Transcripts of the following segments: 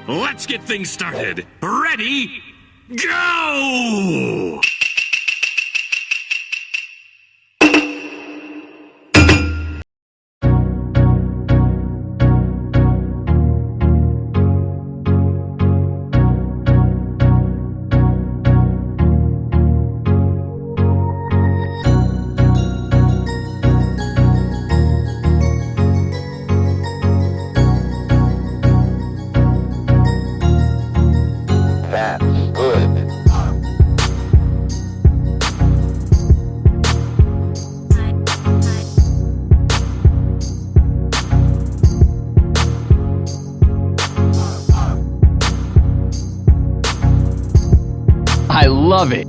let's get things started. Ready? Go! I love it.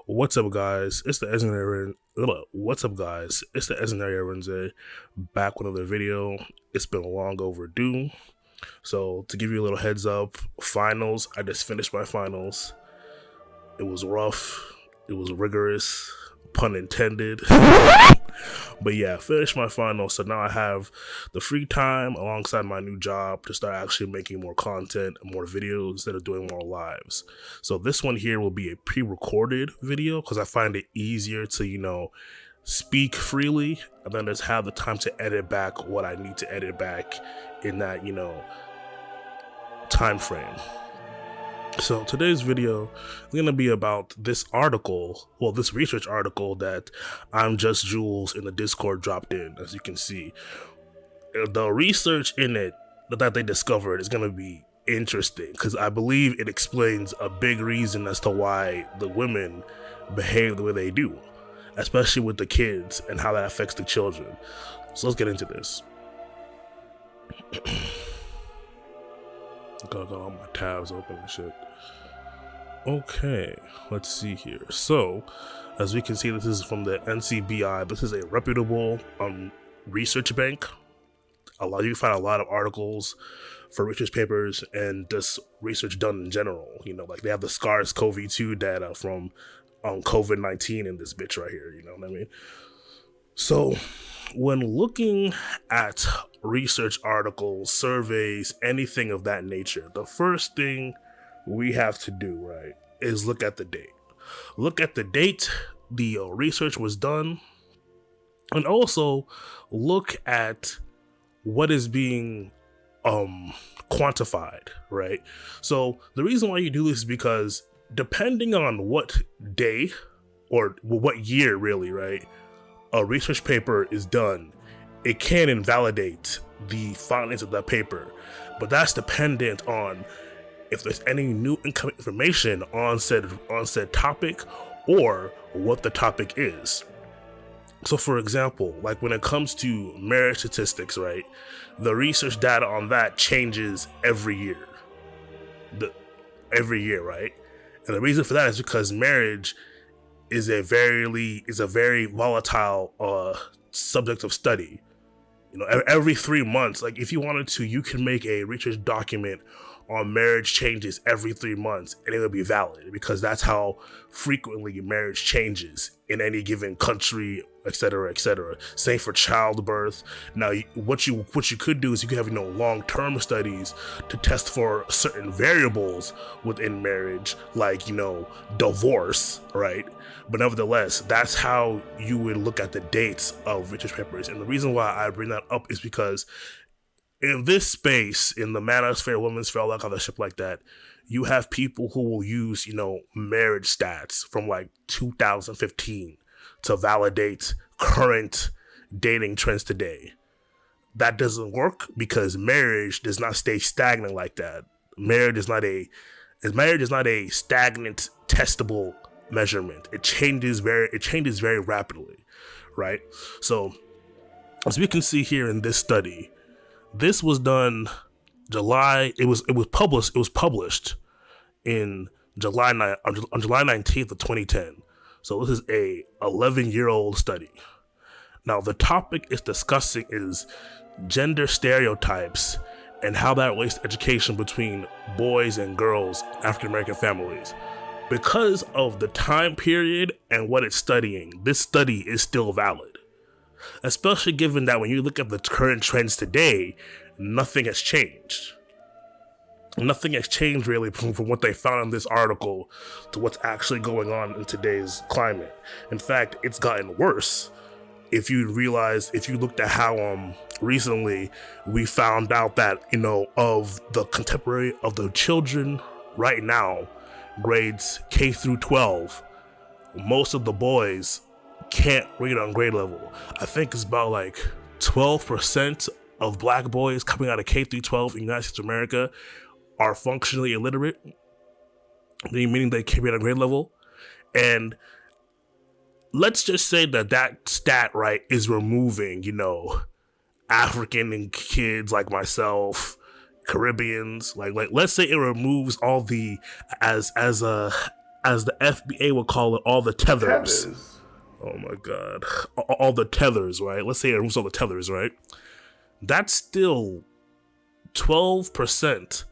What's up, guys? It's the Arinze. What's up, guys? It's the Arinze back with another video. It's been long overdue. So to give you a little heads up, finals. I just finished my finals. It was rough. It was rigorous, pun intended. But yeah, I finished my finals. So now I have the free time alongside my new job to start actually making more content and more videos instead of doing more lives. So this one here will be a pre-recorded video because I find it easier to, speak freely and then just have the time to edit back what I need to edit back in that, time frame. So today's video is going to be about this article, this research article that I'm Just Jules in the Discord dropped in. As you can see, the research in it that they discovered is going to be interesting because I believe it explains a big reason as to why the women behave the way they do, especially with the kids and how that affects the children. So let's get into this. Got all my tabs open and shit. Okay, let's see here. So, as we can see, this is from the NCBI. This is a reputable research bank. You find a lot of articles for research papers and just research done in general. Like they have the SARS-CoV-2 data from COVID-19 in this bitch right here. You know what I mean? So, when looking at research articles, surveys, anything of that nature, the first thing we have to do, right, is look at the date. Look at the date the research was done, and also look at what is being quantified, right? So the reason why you do this is because depending on what day or what year really, right, a research paper is done, it can invalidate the findings of that paper, but that's dependent on if there's any new incoming information on said topic or what the topic is. So for example, like when it comes to marriage statistics, right, the research data on that changes every year. Right? And the reason for that is because marriage is a very volatile subject of study. Every 3 months, like if you wanted to, you can make a research document on marriage changes every 3 months and it will be valid because that's how frequently marriage changes in any given country, etc., etc. Same for childbirth. Now, what you could do is you could have long-term studies to test for certain variables within marriage, like divorce, right? But nevertheless, that's how you would look at the dates of research papers. And the reason why I bring that up is because in this space, in the manosphere, women's sphere, all that kind of shit like that, you have people who will use, marriage stats from like 2015 to validate current dating trends today. That doesn't work because marriage does not stay stagnant like that. Marriage is not a stagnant, testable measurement. It changes very rapidly, right? So, as we can see here in this study, this was done July. It was published in July 19th of 2010. So this is a 11-year-old study. Now the topic it's discussing is gender stereotypes and how that relates to education between boys and girls in African American families. Because of the time period and what it's studying, this study is still valid. Especially given that when you look at the current trends today, nothing has changed. Nothing has changed really from what they found in this article to what's actually going on in today's climate. In fact, it's gotten worse. If you looked at how recently we found out that, of the children right now, grades K through 12, most of the boys can't read on grade level. I think it's about like 12% of black boys coming out of K through 12 in the United States of America are functionally illiterate, meaning they can't read on grade level. And let's just say that stat, right, is removing, African kids like myself, Caribbeans, like let's say it removes all the, as the FBA would call it, all the tethers. Oh my God, all the tethers, right? Let's say it removes all the tethers, right? That's still 12%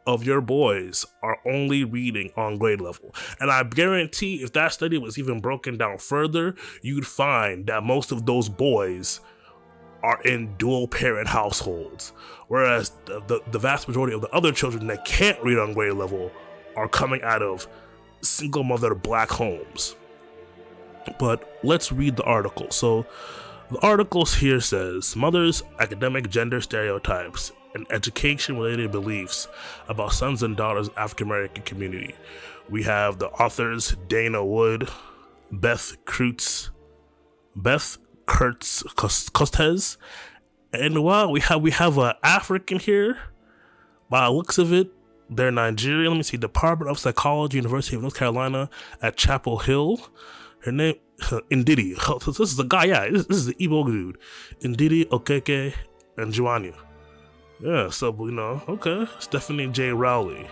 of your boys are only reading on grade level. And I guarantee if that study was even broken down further, you'd find that most of those boys are in dual parent households, whereas the vast majority of the other children that can't read on grade level are coming out of single mother black homes. But let's read the article. So the article here says, mothers' academic gender stereotypes and education-related beliefs about sons and daughters of African-American community. We have the authors Dana Wood, Beth Kurtz Costes, and we have an African here. By the looks of it, they're Nigerian. Let me see, Department of Psychology, University of North Carolina at Chapel Hill. Her name, Ndidi. This is a guy, yeah, this is the Igbo dude. Ndidi Okeke and Juanu. Yeah, so, okay, Stephanie J. Rowley.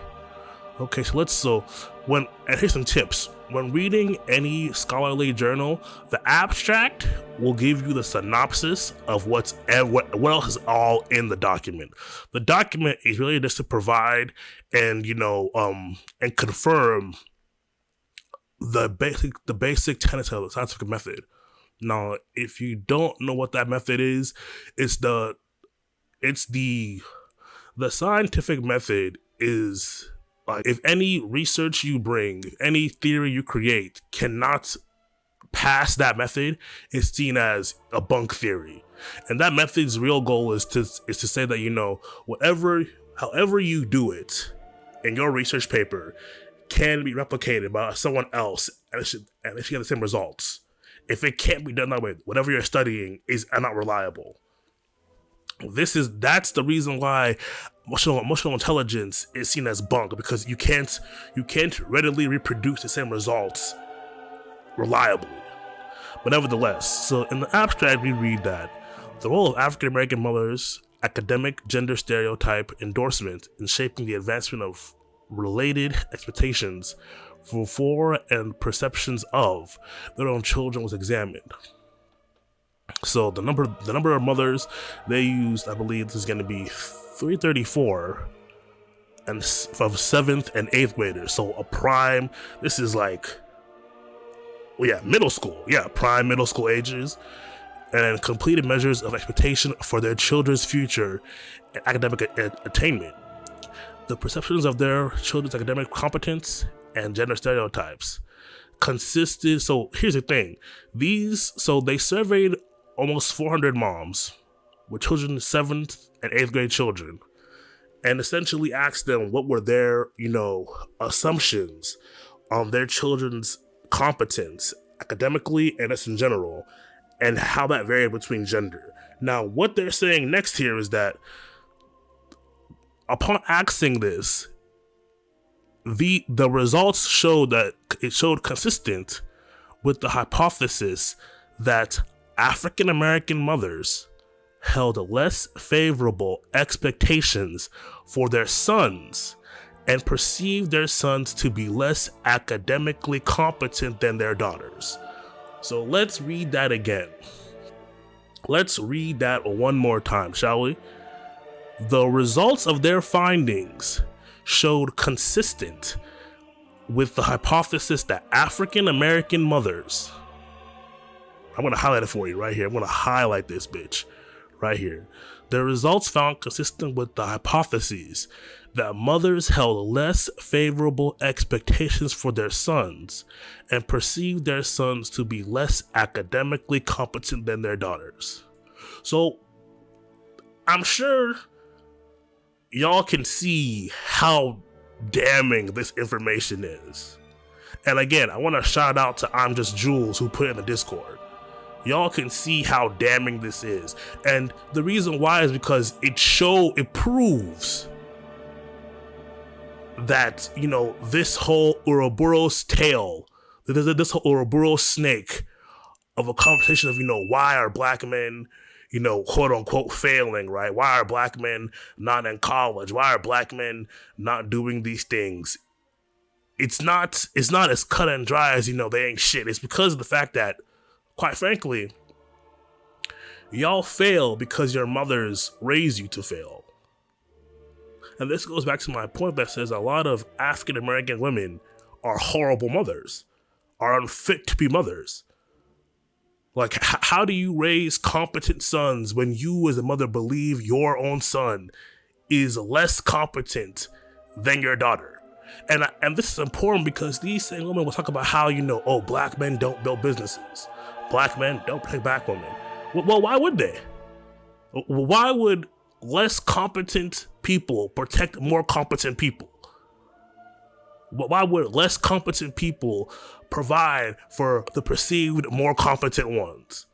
Okay, and here's some tips. When reading any scholarly journal, the abstract will give you the synopsis of what else is all in the document. The document is really just to provide and confirm the basic tenets of the scientific method. Now, if you don't know what that method is, it's the scientific method is, if any research you bring, any theory you create cannot pass that method, it's seen as a bunk theory. And that method's real goal is to say that, however you do it in your research paper can be replicated by someone else and it should get the same results. If it can't be done that way, whatever you're studying is not reliable. That's the reason why emotional intelligence is seen as bunk, because you can't readily reproduce the same results reliably. But nevertheless, so in the abstract we read that the role of African American mothers, academic gender stereotype endorsement in shaping the advancement of related expectations for and perceptions of their own children was examined. So the number of mothers they used, I believe this is going to be 334, and of 7th and 8th graders. So a prime, this is middle school. Yeah, prime middle school ages, and completed measures of expectation for their children's future and academic attainment. The perceptions of their children's academic competence and gender stereotypes consisted. So here's the thing: they surveyed almost 400 moms with children, 7th and 8th grade children, and essentially asked them what were their, assumptions on their children's competence academically and just in general, and how that varied between gender. Now, what they're saying next here is that upon asking this, the results showed consistent with the hypothesis that African American mothers held less favorable expectations for their sons and perceived their sons to be less academically competent than their daughters. So let's read that again. Let's read that one more time, shall we? The results of their findings showed consistent with the hypothesis that African American mothers, I'm going to highlight it for you right here. I'm going to highlight this bitch right here. The results found consistent with the hypotheses that mothers held less favorable expectations for their sons and perceived their sons to be less academically competent than their daughters. So I'm sure y'all can see how damning this information is. And again, I want to shout out to I'm Just Jules, who put in the Discord. Y'all can see how damning this is. And the reason why is because it proves that, you know, this whole Ouroboros tale, this whole Ouroboros snake of a conversation of, you know, why are black men, you know, quote unquote failing, right? Why are black men not in college? Why are black men not doing these things? It's not as cut and dry as, you know, they ain't shit. It's because of the fact that, quite frankly, y'all fail because your mothers raise you to fail. And this goes back to my point that says a lot of African American women are horrible mothers, are unfit to be mothers. Like, how do you raise competent sons when you as a mother believe your own son is less competent than your daughter? And this is important because these same women will talk about how, you know, oh, black men don't build businesses. Black men don't protect black women. Well, why would they? Why would less competent people protect more competent people? Why would less competent people provide for the perceived more competent ones?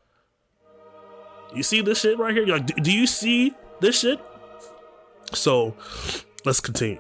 You see this shit right here? You're like, do you see this shit? So let's continue.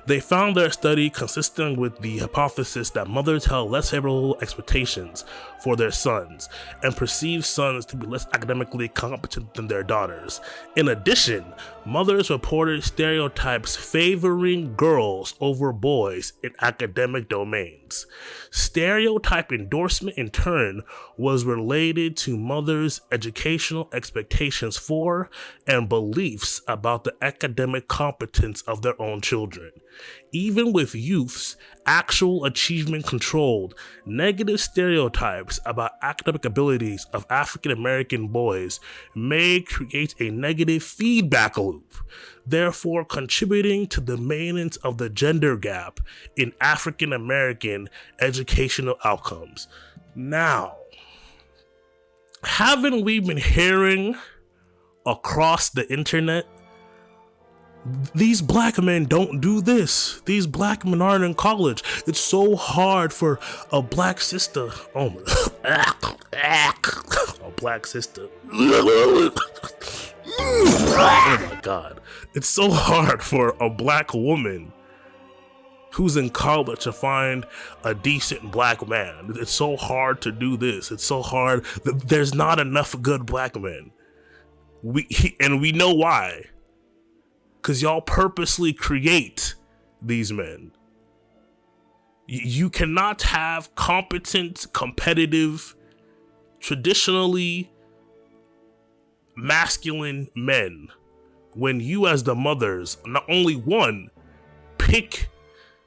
They found their study consistent with the hypothesis that mothers held less favorable expectations for their sons and perceived sons to be less academically competent than their daughters. In addition, mothers reported stereotypes favoring girls over boys in academic domains. Stereotype endorsement, in turn, was related to mothers' educational expectations for and beliefs about the academic competence of their own children. Even with youth's actual achievement controlled, negative stereotypes about academic abilities of African American boys may create a negative feedback loop, therefore contributing to the maintenance of the gender gap in African American educational outcomes. Now, haven't we been hearing across the internet, these black men don't do this. These black men aren't in college. It's so hard for a black sister. Oh my, a black sister. Oh my God. It's so hard for a black woman who's in college to find a decent black man. It's so hard to do this. It's so hard. There's not enough good black men. And we know why. Because y'all purposely create these men. You cannot have competent, competitive, traditionally masculine men when you as the mothers, not only one, pick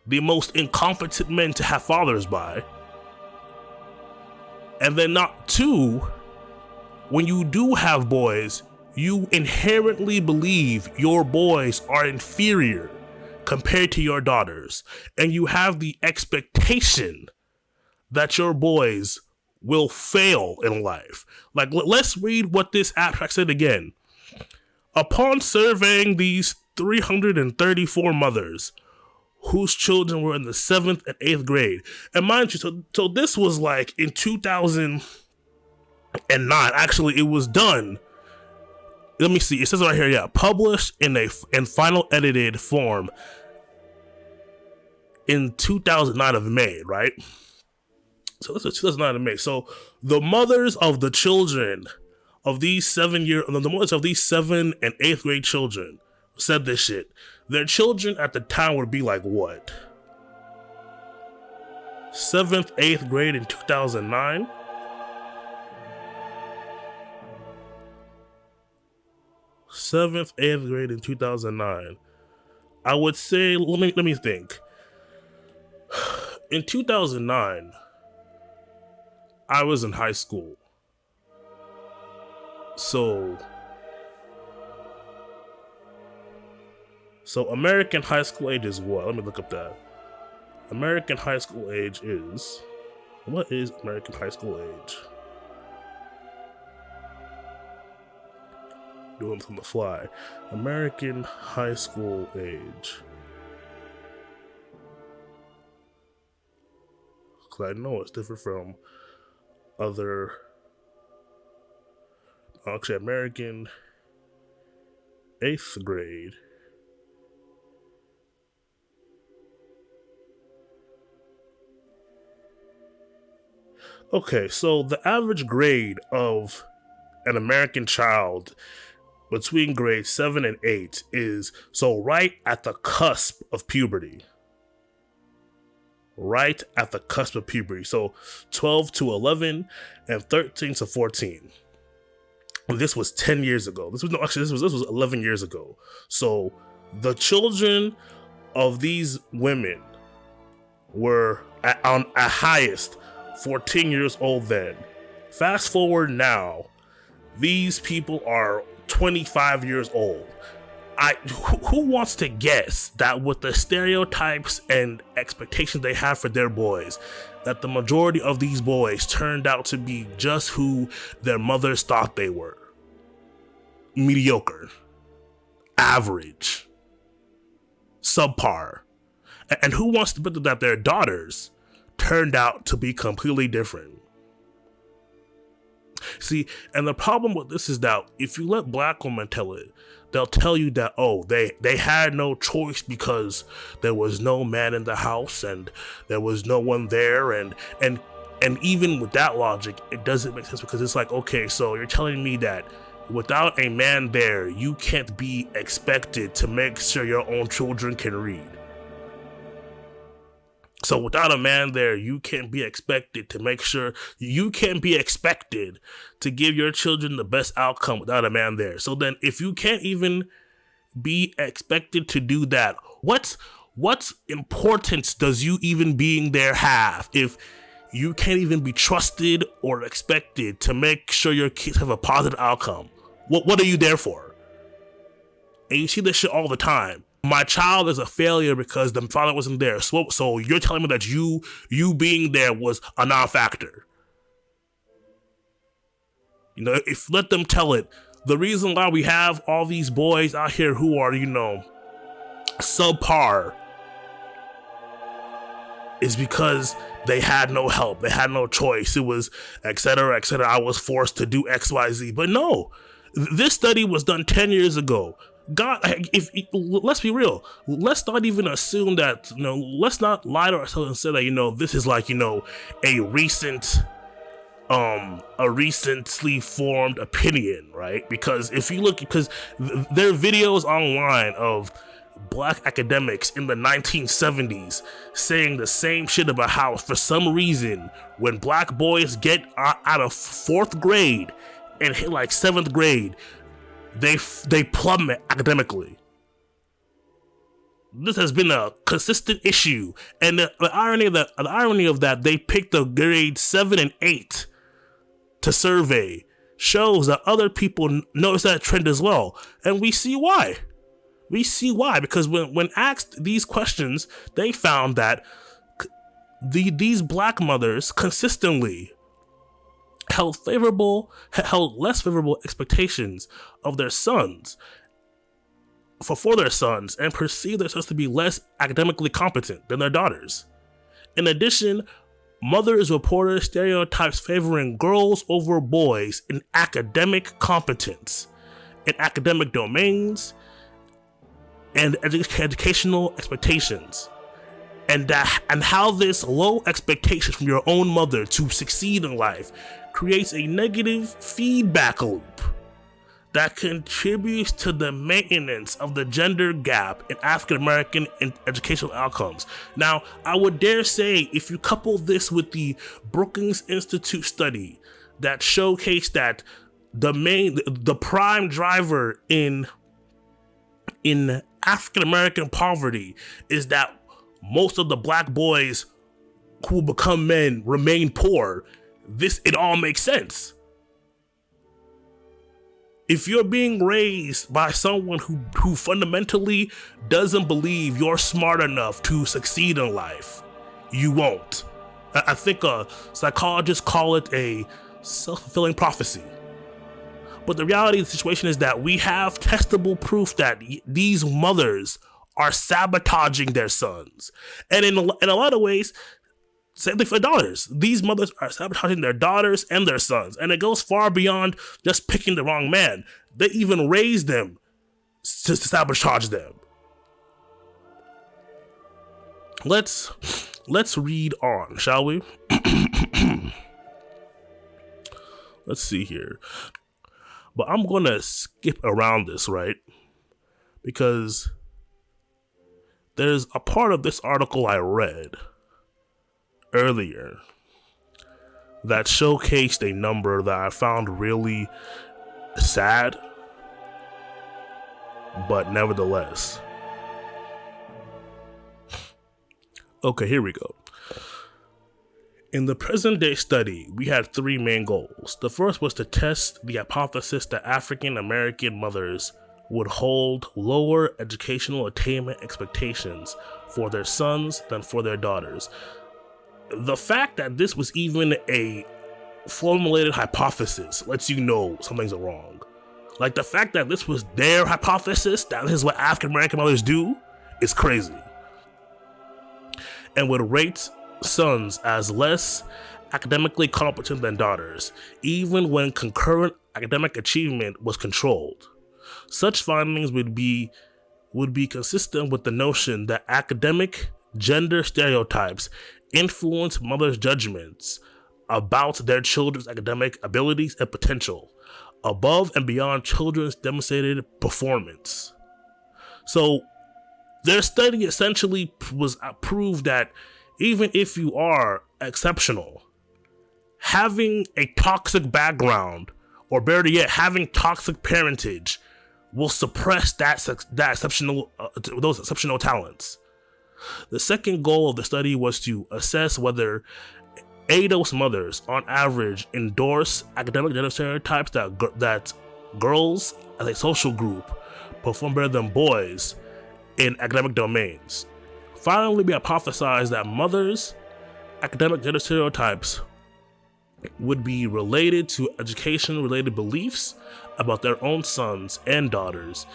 the most incompetent men to have fathers by, and then not two, when you do have boys, you inherently believe your boys are inferior compared to your daughters, and you have the expectation that your boys will fail in life. Like, let's read what this abstract said again. Upon surveying these 334 mothers whose children were in the 7th and 8th grade, and mind you, so this was like in 2009. Actually, it was done. Let me see. It says right here, yeah, published in final edited form in 2009 of May, right? So this is 2009 of May. So the mothers of the children of these the mothers of these 7th and 8th grade children said this shit. Their children at the time would be like what? 7th, 8th grade in 2009? 7th, 8th grade in 2009. I would say, let me think. In 2009, I was in high school. So American high school age is what? Let me look up that. American high school age is... What is American high school age? Doing this on the fly. American high school age. Because I know it's different from other... Actually, American 8th grade. Okay, so the average grade of an American child between grades 7 and 8 is right at the cusp of puberty. Right at the cusp of puberty. So 12 to 11 and 13 to 14. And this was 10 years ago. This was 11 years ago. So the children of these women were at highest 14 years old then. Fast forward now, these people are 25 years old. Who wants to guess that with the stereotypes and expectations they have for their boys, that the majority of these boys turned out to be just who their mothers thought they were? Mediocre, average, subpar. And who wants to bet that their daughters turned out to be completely different? See, and the problem with this is that if you let black women tell it, they'll tell you that, oh, they had no choice because there was no man in the house and there was no one there, and even with that logic, it doesn't make sense, because it's like, okay, so you're telling me that without a man there, you can't be expected to make sure your own children can read. So without a man there, you can't be expected to make sure, you can't be expected to give your children the best outcome without a man there. So then if you can't even be expected to do that, what's importance does you even being there have if you can't even be trusted or expected to make sure your kids have a positive outcome? What are you there for? And you see this shit all the time. My child is a failure because the father wasn't there. So you're telling me that you being there was a non-factor. You know, if let them tell it. The reason why we have all these boys out here who are, you know, subpar is because they had no help. They had no choice. It was et cetera, et cetera. I was forced to do X, Y, Z. But no, this study was done 10 years ago. God, let's be real. Let's not even assume that, you know, let's not lie to ourselves and say that, you know, this is like, you know, a recently formed opinion, right? Because if you look, because there are videos online of black academics in the 1970s saying the same shit about how, for some reason, when black boys get out of 4th grade and hit like 7th grade, they plummet academically. This has been a consistent issue, and the irony of that, they picked the grades 7 and 8 to survey shows that other people notice that trend as well, and we see why. Because when asked these questions, they found that these black mothers consistently held less favorable expectations of their sons for their sons, and perceived their sons to be less academically competent than their daughters. In addition, mothers reported stereotypes favoring girls over boys in academic competence, in academic domains, and educational expectations. And how this low expectation from your own mother to succeed in life creates a negative feedback loop that contributes to the maintenance of the gender gap in African American educational outcomes. Now, I would dare say, if you couple this with the Brookings Institute study that showcased that the prime driver in in African American poverty is that most of the black boys who become men remain poor. It all makes sense. If you're being raised by someone who fundamentally doesn't believe you're smart enough to succeed in life, you won't. I think psychologists call it a self-fulfilling prophecy. But the reality of the situation is that we have testable proof that these mothers are sabotaging their sons. And in a lot of ways, same thing for daughters. These mothers are sabotaging their daughters and their sons. And it goes far beyond just picking the wrong man. They even raise them to sabotage them. Let's read on, shall we? Let's see here. But I'm going to skip around this, right? Because there's a part of this article I read earlier that showcased a number that I found really sad, but nevertheless. Okay, here we go. In the present day study, we had three main goals. The first was to test the hypothesis that African American mothers would hold lower educational attainment expectations for their sons than for their daughters. The fact that this was even a formulated hypothesis lets you know something's wrong. Like, the fact that this was their hypothesis, that this is what African American mothers do, is crazy. And would rate sons as less academically competent than daughters, even when concurrent academic achievement was controlled. Such findings would be consistent with the notion that academic gender stereotypes influence mothers' judgments about their children's academic abilities and potential, above and beyond children's demonstrated performance. So, their study essentially proved that even if you are exceptional, having a toxic background, or better yet, having toxic parentage, will suppress those exceptional talents. The second goal of the study was to assess whether ADOS mothers, on average, endorse academic gender stereotypes that girls, as a social group, perform better than boys in academic domains. Finally, we hypothesized that mothers' academic gender stereotypes would be related to education-related beliefs about their own sons and daughters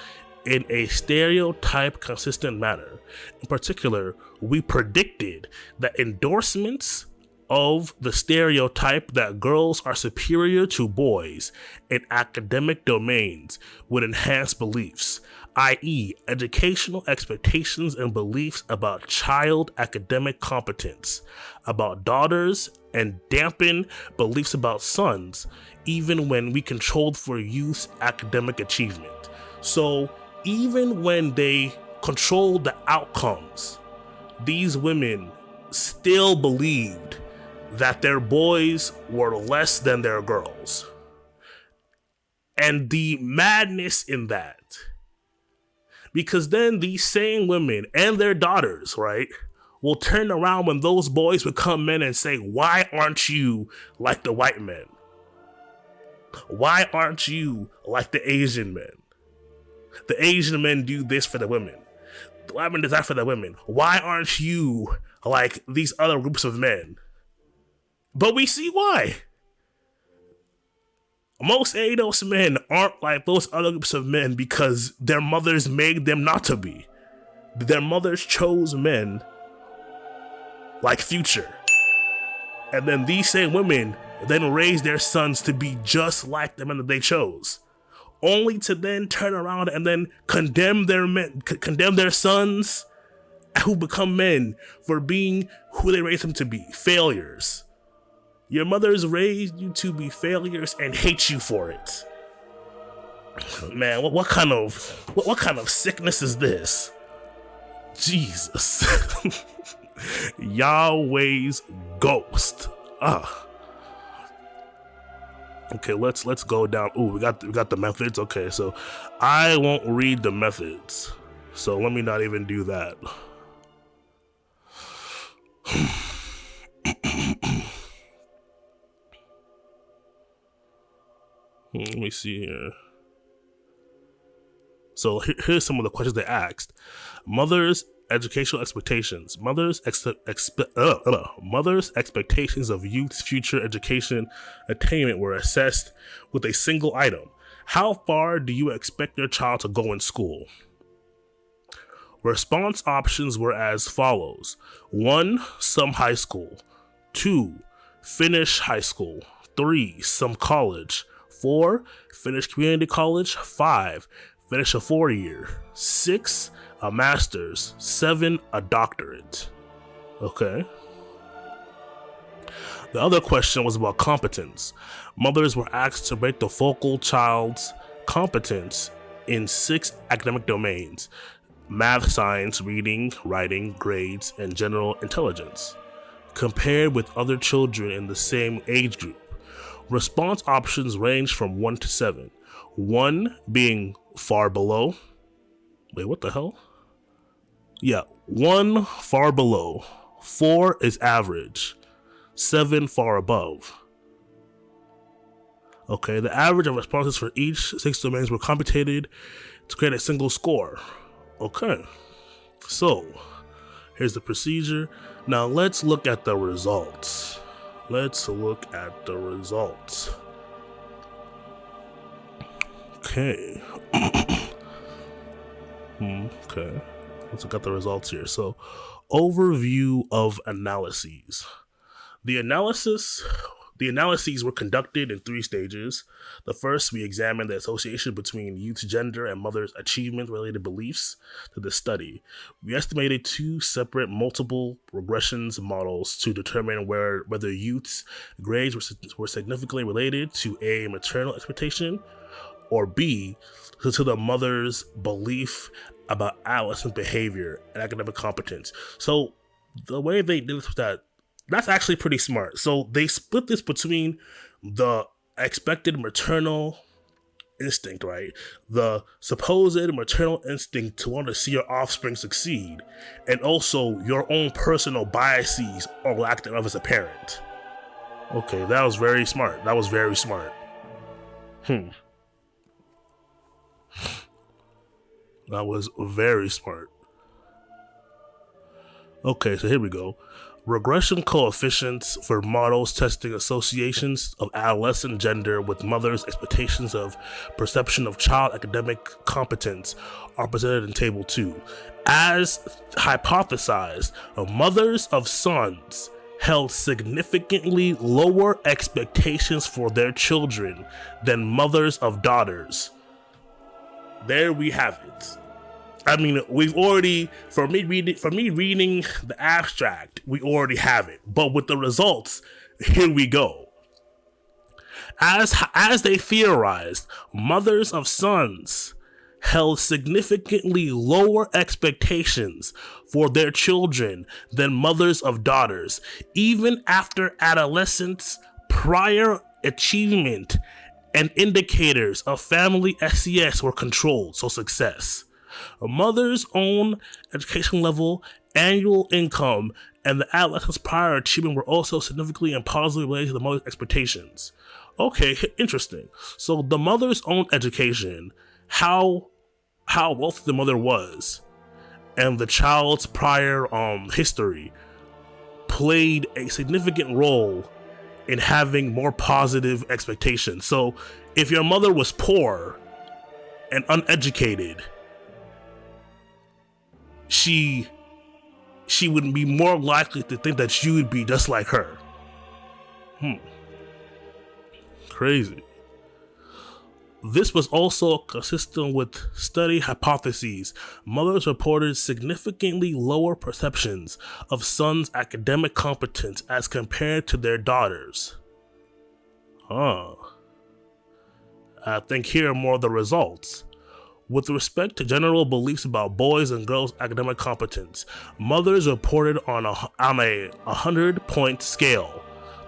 in a stereotype-consistent manner. In particular, we predicted that endorsements of the stereotype that girls are superior to boys in academic domains would enhance beliefs, i.e., educational expectations and beliefs about child academic competence, about daughters, and dampen beliefs about sons, even when we controlled for youth's academic achievement. So, even when they controlled the outcomes, these women still believed that their boys were less than their girls. And the madness in that, because then these same women and their daughters, right, will turn around when those boys become men and say, why aren't you like the white men? Why aren't you like the Asian men? The Asian men do this for the women. The white men do that for the women. Why aren't you like these other groups of men? But we see why. Most ADOS men aren't like those other groups of men because their mothers made them not to be. Their mothers chose men like Future. And then these same women then raised their sons to be just like the men that they chose. Only to then turn around and then condemn their sons who become men for being who they raised them to be, failures. Your mothers raised you to be failures and hate you for it. Man, what kind of sickness is this? Jesus. Yahweh's ghost. Okay, let's go down. Ooh, we got the methods. Okay, so I won't read the methods. So let me not even do that. Let me see here. So here's some of the questions they asked. Mother's educational expectations. Mother's expectations of youth's future education attainment were assessed with a single item. How far do you expect your child to go in school? Response options were as follows. 1. Some high school. 2. Finish high school. 3. Some college. 4. Finish community college. 5. Finish a 4-year. 6. A master's. 7. A doctorate. Okay. The other question was about competence. Mothers were asked to rate the focal child's competence in 6 academic domains: math, science, reading, writing, grades, and general intelligence, compared with other children in the same age group. Response options ranged from 1 to 7. 1 being far below. Wait, what the hell? Yeah, 1 far below. 4 is average. 7 far above. Okay, the average of responses for each 6 domains were computed to create a single score. Okay, so here's the procedure. Now let's look at the results. Okay. Okay. Let's look at the results here. So, overview of analyses. The analyses were conducted in 3 stages. The first, we examined the association between youth's gender and mother's achievement-related beliefs to the study. We estimated 2 separate multiple regressions models to determine whether youth's grades were significantly related to A, maternal expectation, or B, to the mother's belief about adolescent behavior and academic competence. So the way they did this was that's actually pretty smart. So they split this between the expected maternal instinct, right? The supposed maternal instinct to want to see your offspring succeed, and also your own personal biases or lack thereof as a parent. Okay, that was very smart. That was very smart. Okay, so here we go. Regression coefficients for models testing associations of adolescent gender with mothers' expectations of perception of child academic competence are presented in Table 2. As hypothesized, mothers of sons held significantly lower expectations for their children than mothers of daughters. There we have it. I mean, we've already, for me reading the abstract, we already have it. But with the results, here we go. As they theorized, mothers of sons held significantly lower expectations for their children than mothers of daughters, even after adolescents' prior achievement and indicators of family SES were controlled, so success. A mother's own education level, annual income, and the adolescent's prior achievement were also significantly and positively related to the mother's expectations. Okay, interesting. So the mother's own education, how wealthy the mother was, and the child's prior history played a significant role in having more positive expectations. So if your mother was poor and uneducated, she would be more likely to think that you would be just like her. Crazy. This was also consistent with study hypotheses. Mothers reported significantly lower perceptions of sons' academic competence as compared to their daughters. I think here are more of the results. With respect to general beliefs about boys' and girls' academic competence, mothers reported on a 100-point scale.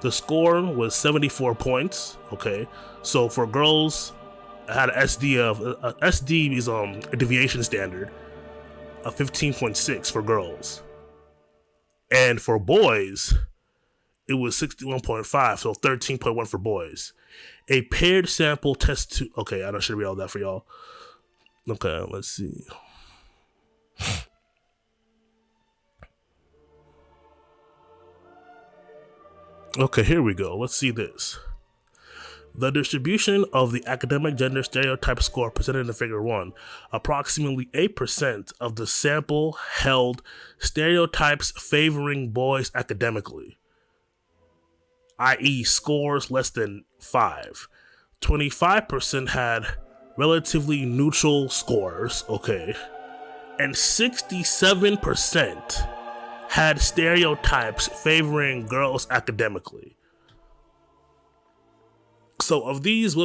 The score was 74 points. Okay, so for girls, I had an SD of SD is a deviation standard of 15.6 for girls, and for boys, it was 61.5, so 13.1 for boys. A paired sample test to okay, I don't should read all that for y'all. Okay, let's see. Okay, here we go. Let's see this. The distribution of the academic gender stereotype score presented in Figure 1, approximately 8% of the sample held stereotypes favoring boys academically, i.e. scores less than 5. 25% had relatively neutral scores, okay, and 67% had stereotypes favoring girls academically. So of these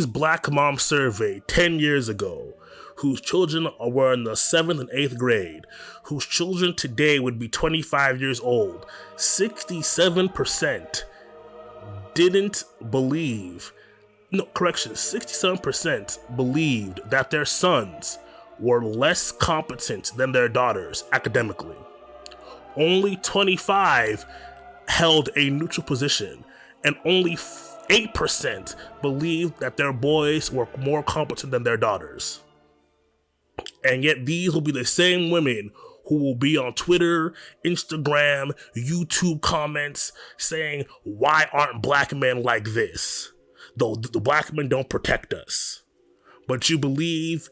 black moms surveyed 10 years ago, whose children were in the 7th and 8th grade, whose children today would be 25 years old, 67% didn't believe, 67% believed that their sons were less competent than their daughters academically. Only 25 held a neutral position, and only 8% believed that their boys were more competent than their daughters. And yet these will be the same women who will be on Twitter, Instagram, YouTube comments saying, why aren't black men like this? Though the black men don't protect us. But you believe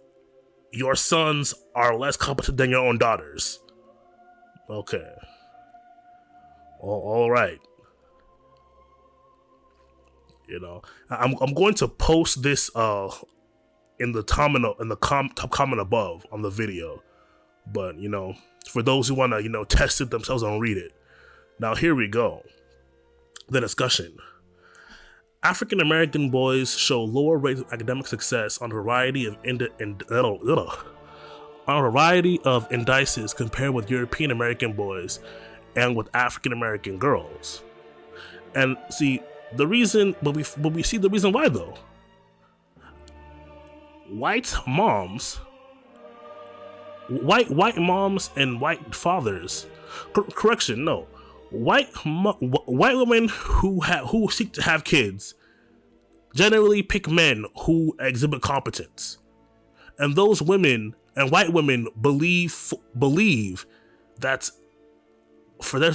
your sons are less competent than your own daughters. Okay. All right. You know, I'm going to post this in the top comment above on the video, but you know, for those who want to test it themselves and read it. Now here we go. The discussion. African American boys show lower rates of academic success on a variety of indices compared with European American boys and with African American girls. And see the reason, but we see the reason why though. White moms and white fathers. Correction, no. White women who seek to have kids generally pick men who exhibit competence, and those women and white women believe that for their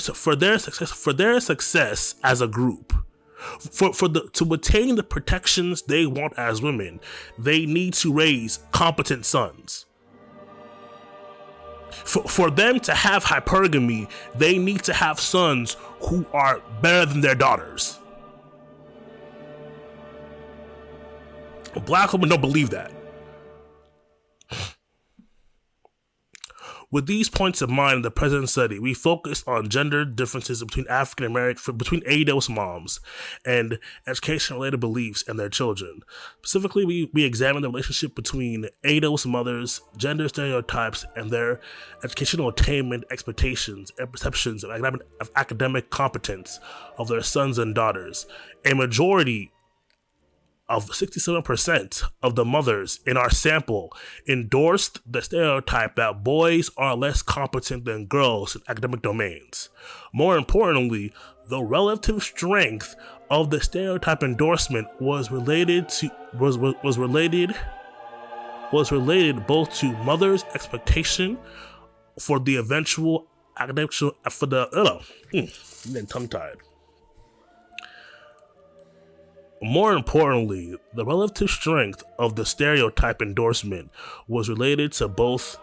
success as a group, to attain the protections they want as women, they need to raise competent sons. For them to have hypergamy, they need to have sons who are better than their daughters. Black women don't believe that. With these points in mind in the present study, we focused on gender differences between between ADOS moms and education-related beliefs and their children. Specifically, we examined the relationship between ADOS mothers, gender stereotypes, and their educational attainment expectations and perceptions of academic competence of their sons and daughters. A majority of 67% of the mothers in our sample endorsed the stereotype that boys are less competent than girls in academic domains. More importantly, the relative strength of the stereotype endorsement was related both to mothers' expectation for the eventual academic tongue-tied. More importantly, the relative strength of the stereotype endorsement was related both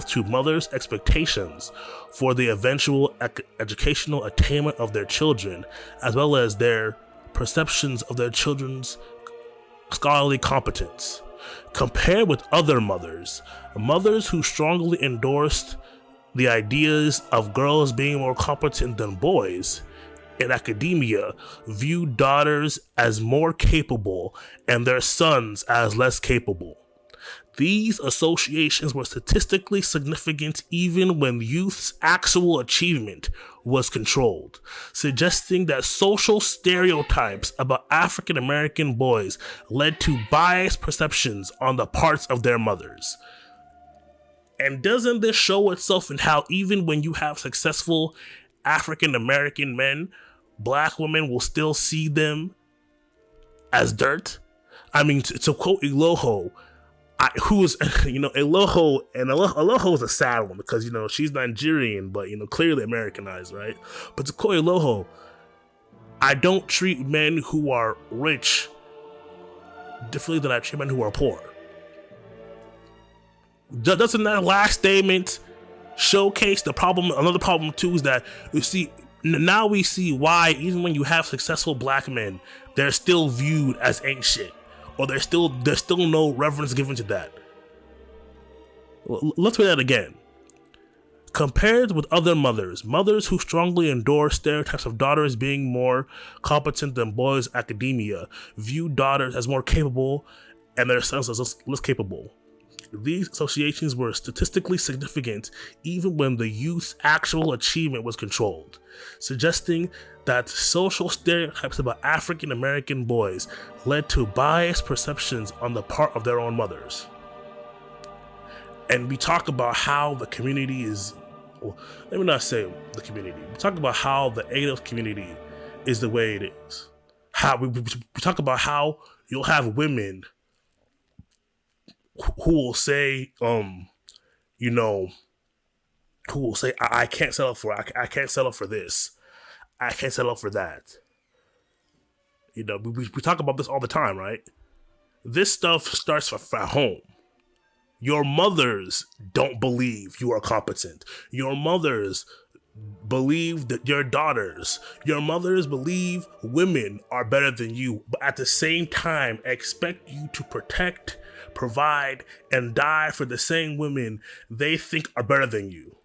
to mothers' expectations for the eventual educational attainment of their children, as well as their perceptions of their children's scholarly competence. Compared with other mothers who strongly endorsed the ideas of girls being more competent than boys in academia, viewed daughters as more capable and their sons as less capable. These associations were statistically significant even when youth's actual achievement was controlled, suggesting that social stereotypes about African American boys led to biased perceptions on the parts of their mothers. And doesn't this show itself in how even when you have successful African American men, black women will still see them as dirt? I mean, to quote Eloho, Eloho is a sad one because, she's Nigerian, but, clearly Americanized, right? But to quote Eloho, I don't treat men who are rich differently than I treat men who are poor. Doesn't that last statement showcase the problem? Another problem too is that now we see why even when you have successful black men, they're still viewed as ain't shit. Or there's still no reverence given to that. Let's read that again. Compared with other mothers who strongly endorse stereotypes of daughters being more competent than boys, academia view daughters as more capable and their sons as less capable. These associations were statistically significant even when the youth's actual achievement was controlled, suggesting that social stereotypes about African American boys led to biased perceptions on the part of their own mothers. And we talk about how the community is, well, let me not say the community, we talk about how the ADOS community is the way it is. How we talk about how you'll have women who will say, who will say, I can't settle for, I can't settle for this. I can't settle for that. We talk about this all the time, right? This stuff starts at home. Your mothers don't believe you are competent. Your mothers believe that your daughters, your mothers believe women are better than you, but at the same time expect you to protect, provide, and die for the same women they think are better than you.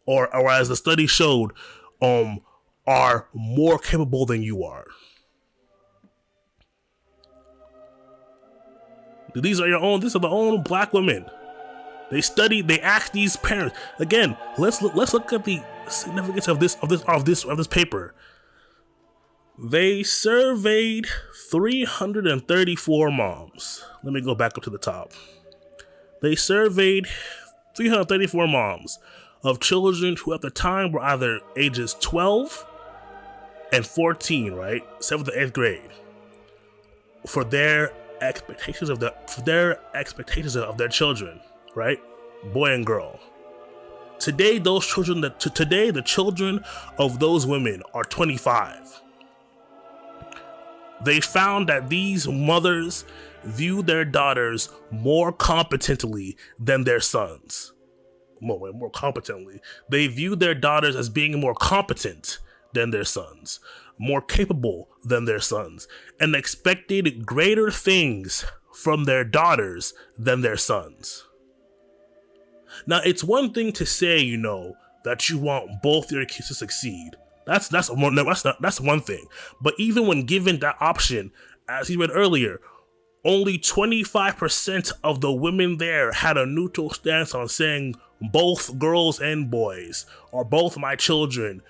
Or as the study showed, are more capable than you are. These are the own black women. They asked these parents. Again, let's look at the significance of this paper. They surveyed 334 moms. Let me go back up to the top. They surveyed 334 moms of children who at the time were either ages 12 and 14, right? 7th to 8th grade. For their expectations of their children, right? Boy and girl. Today, the children of those women are 25. They found that these mothers view their daughters more competently than their sons. More competently. They view their daughters as being more competent than their sons, more capable than their sons, and expected greater things from their daughters than their sons. Now, it's one thing to say, that you want both your kids to succeed. That's one thing. But even when given that option, as he read earlier, only 25% of the women there had a neutral stance on saying both girls and boys, or both my children,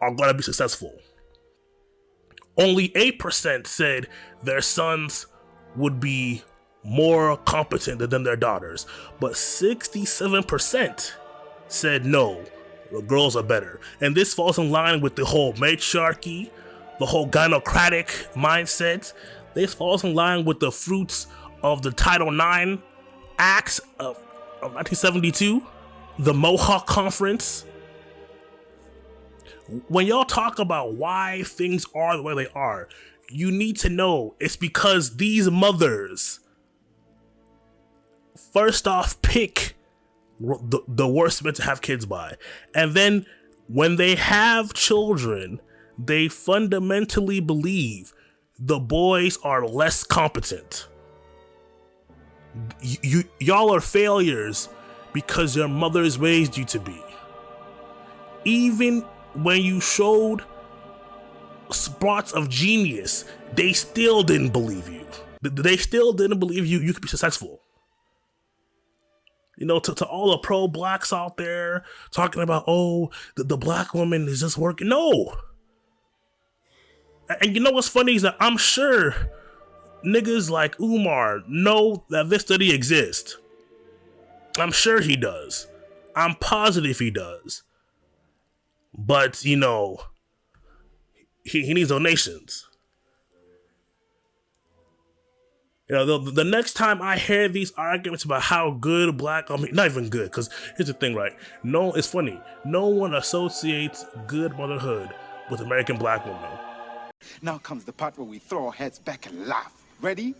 are going to be successful. Only 8% said their sons would be more competent than their daughters, but 67% said no, the girls are better. And this falls in line with the whole matriarchy, the whole gynocratic mindset. This falls in line with the fruits of the Title IX Acts of 1972, the Mohawk Conference. When y'all talk about why things are the way they are, you need to know it's because these mothers, first off, pick the worst men to have kids by. And then when they have children, they fundamentally believe the boys are less competent. Y'all are failures because your mothers raised you to be. Even when you showed spots of genius, they still didn't believe you. They still didn't believe you could be successful. You know, to all the pro-blacks out there talking about, oh, the black woman is just working. No. And you know what's funny is that I'm sure niggas like Umar know that this study exists. I'm sure he does. I'm positive he does. But, you know, he needs donations. You know, the next time I hear these arguments about how good black, not even good, because here's the thing, right? No, it's funny. No one associates good motherhood with American black women. Now comes the part where we throw our heads back and laugh. Ready?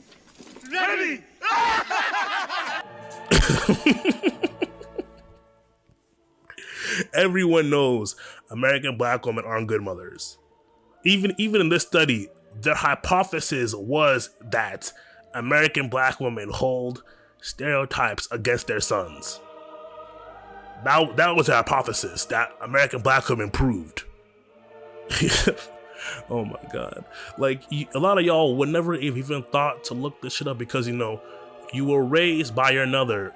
Ready! Everyone knows American black women aren't good mothers. Even in this study, their hypothesis was that American black women hold stereotypes against their sons. That was their hypothesis that American black women proved. Oh my god. Like, a lot of y'all would never even thought to look this shit up because, you know, you were raised by your mothers.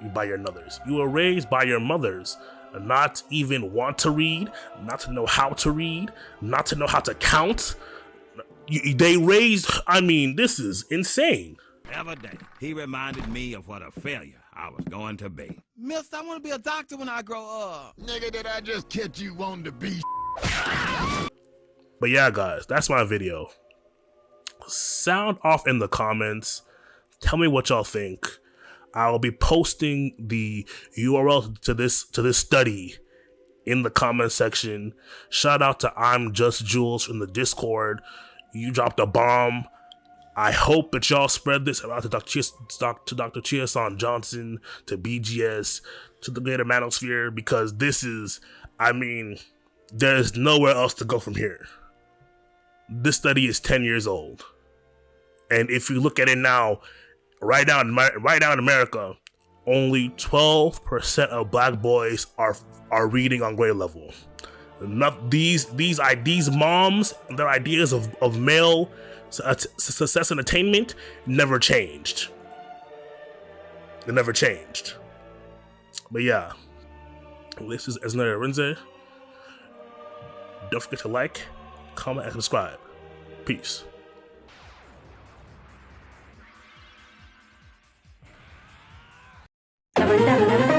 You were raised by your mothers. Not even want to read, not to know how to read, not to know how to count. They raised, this is insane. Every day, he reminded me of what a failure I was going to be. Mister, I want to be a doctor when I grow up. Nigga, did I just catch you wanting to be? But yeah, guys, that's my video. Sound off in the comments. Tell me what y'all think. I'll be posting the URL to this study in the comment section. Shout out to I'm Just Jules from the Discord. You dropped a bomb. I hope that y'all spread this out to Dr. Chiasan Johnson, to BGS, to the greater manosphere, because this is, there's nowhere else to go from here. This study is 10 years old. And if you look at it now, right now in America, only 12% of black boys are reading on grade level. Not these moms, their ideas of male success and attainment never changed. It never changed. But yeah, this is Arinze. Don't forget to like, comment, and subscribe. Peace. Never